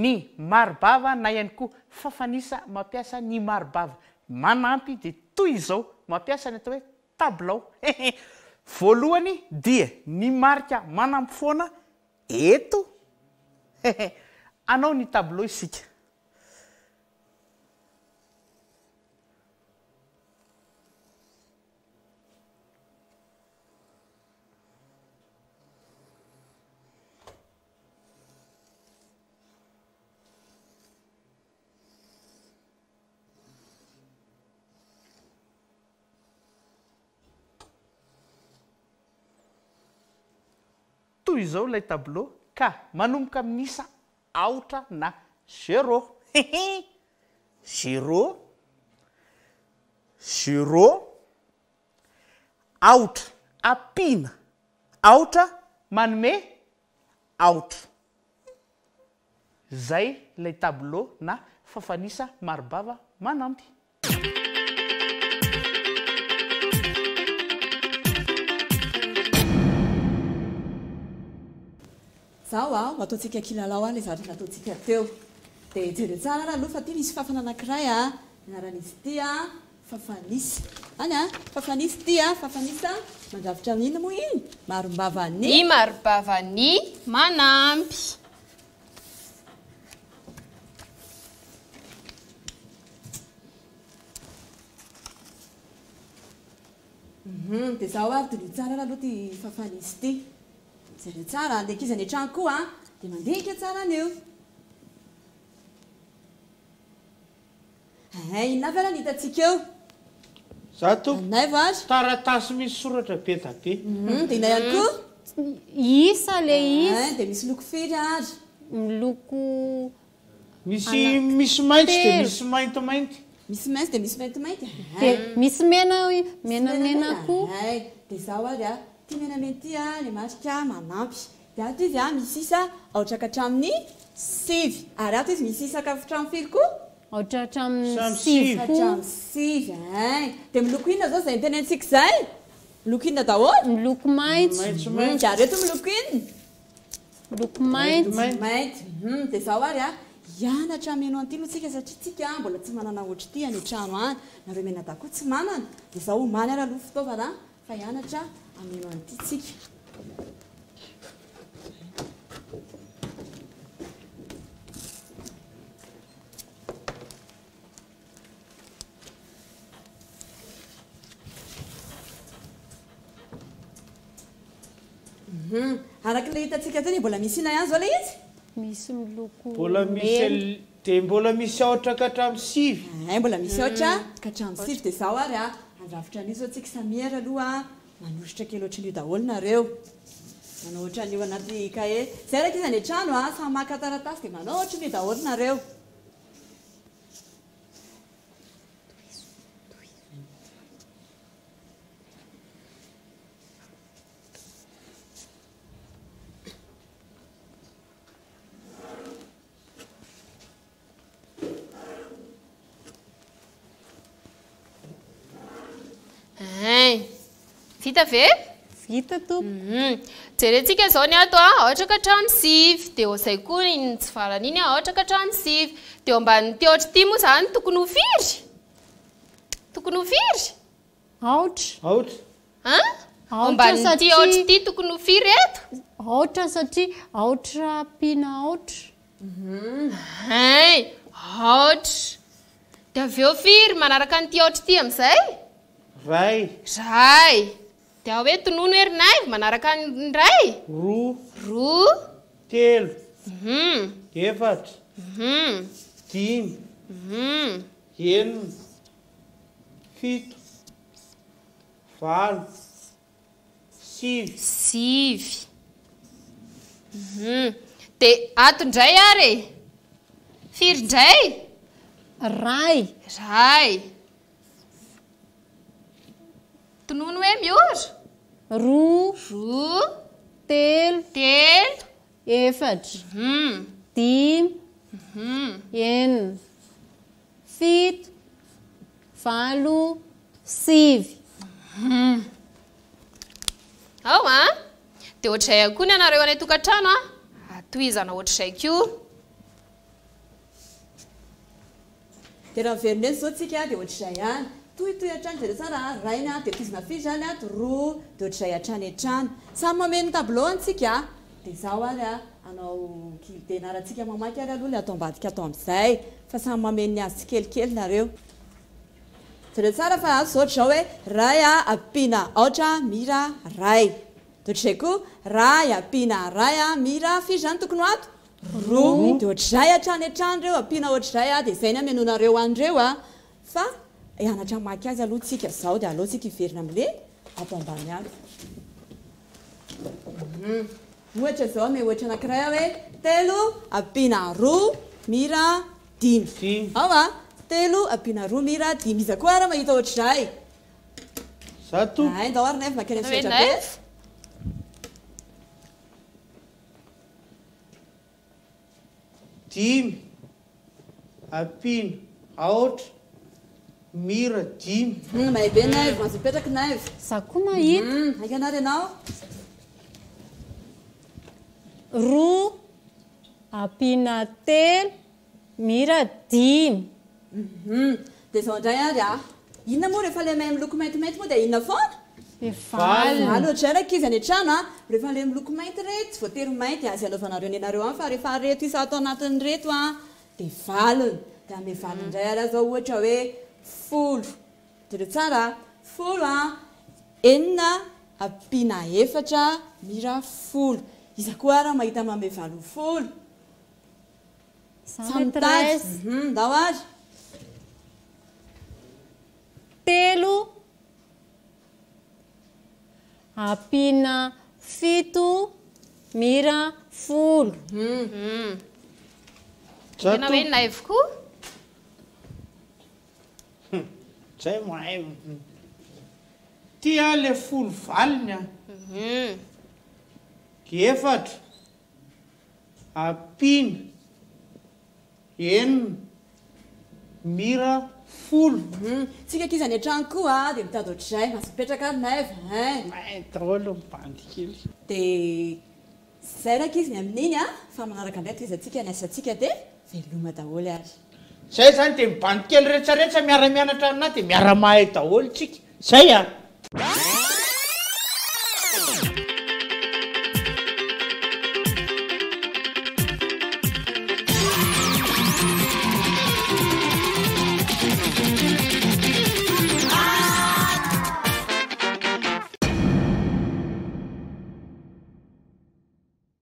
ny maribava na ihany koa fafanisa mampiasa ny maribava manampy dia toy izao mampiasa ny atao hoe tablao voalohany dia ny marika manampy foana eto anao ny tablao isika toy izao ilay tableau ka manomboka amin'isa aotra na 0 0 0 aotra apina aotra manome aotra zay ilay tableau na fafanisa maribava manampy zao ataontsika kilalao a le zavatra nataontsika teo dia jere tsara raha aloha fa ty misy fafana anankiray anaran'izy ty fafanisy any fafanisy ty fafanisa mandravitra amin'ina moa iny marombavany maribavany manampy dia zao ary toloy tsara raha aloha ty fafanisy ty jere tsara le ankizy any an-trano koa dia mandinika tsara an'io inona avy ala ny hitatsika eo zato anay vary taratasy misy soratra be da be dia inay ihany koa isa le izy dia misy loko firy ary miloko misy mainty dia misy maintimainty misy mainty dia misy maintimainty dia misy menamena koa dia zao ary ty menamena ty le marika manampy dia ato izy misy isa aotraka hatramin'ny 5 ary ato izy misy isa hatramin'ny firy koa ohatra hatramin'ny 5 hatramin'ny 5 dia miloko inona zao zay nitenentsika izay miloko inona daholo miloko maitso dia reto miloko inona miloko mainty dia zao ary hianatra meno an'ity loha tsika satria tsika mbola tsy manana ohatry ty any trano any nareo menada koa tsy manana dia zao omany ary aloha fitaovana fa hianatra ameno an'ity tsika araka le hitatsika teny mbola misy ina ihany zao le izy misy miloko mbola misy aotraka hatramin'ny 5 mbola misy aotra ka hatramin'ny 5 dia zao ary andravitra an'io zao tsika samiara aloha manositra kely ohatran'io daholo nareo manao ohatran'io anaty kahe zay raka izy any an-trano samy maka taratasy dia manao ohatran'io daholo nareo vita ve vita tompo jerentsika zao ny ato aotraka hatramin'ny 5 dia osay koa iny tsy farany iny aotraka hatramin'ny 5 dia ambany ty ohatra ty moa zany tokony ho firy aotra ambany ty ohatra ty tokony ho firy eto aotra satria aotra pina aotra aotra dia avy eo firy manaraka nyty ohatra ty amin'izay ray dia hoe tonono herinay manaraka ny ray roa telo efatra dimy enina fito valo sivy dia ato indray ary firy indray ray tonono hoe miora roa telo efatra dimy enina fito valo sivy ao dia ohatr'izay koa ny anareo any tokantrano atohizana ohatr'izay koa dia raha verina zao tsika dia ohatr'izay ihany tohitoy hatrany zare tsara raina dia tizina firy zany a roa dia ohatr'izay hatrany hatrany samy mameno tableau antsika dia izao ary a anao dia narantsika mamaky ary aloha le atao ambadika atao amin'izay fa samy mameno ny azy tsikelikely nareo zare tsara fa azo ohatr' zao hoe ray a ampiana aotra mira ray dia ohatr'izay koa ray ampiana ray a mira firy zany tokony ho ato roa dia ohatr'izay hatrany hatrany reo ampiana ohatr'izay a dia izay ny amenonareo an'ireo a fa anatra maky azy aloha tsika zao dia aloha tsika hiverina amin'le ato ambany any ohatra zao ame ohatra anankiray hoe telo ampiana roa mira dimy ao a telo ampiana roa mira dimy iza koa raha mahita ohatr'izay zato ay ndao ary nefa makeny sotra be dimy ampiana aotra mira dimy mahaibe naivo mazo mipetraky naivo za koa mahita aiky anary ianao roa ampiana telo mira dimy dia zao indray ary a inona moa rehefa le mahay miloko maintimainty moa dia inona foana efaly alohatray raky izy any an-trano a rehefa le miloko mainty reto tsy voatery mainty azy anaovanareo ny anareo any fa rehefa reto isa atao anatin'ny reto a dia valony dia ame valony indray ary zao ohatra hoe folo dia reo tsara folo a enina ampiana efatra mira folo iza koa raha mahita mame valo folo samytaz ndao ary telo ampiana fito mira folo tena hoe naivo koa zay mahay tia le folo valiny a efatra ampiana enina mira folo tsika akizy any an-trano koa dia mitady ohatr'izay mazo mipetraka ary naivo daholo mibandy kely dia zay raky izy ny amin'iny a fa manaraka indray toizy atsika ny asantsika dia veloma daholo ary zay zany dia mibandy kely rehetrarehetra miara-mianatra amina dia miara-mahay daholo tsika zay a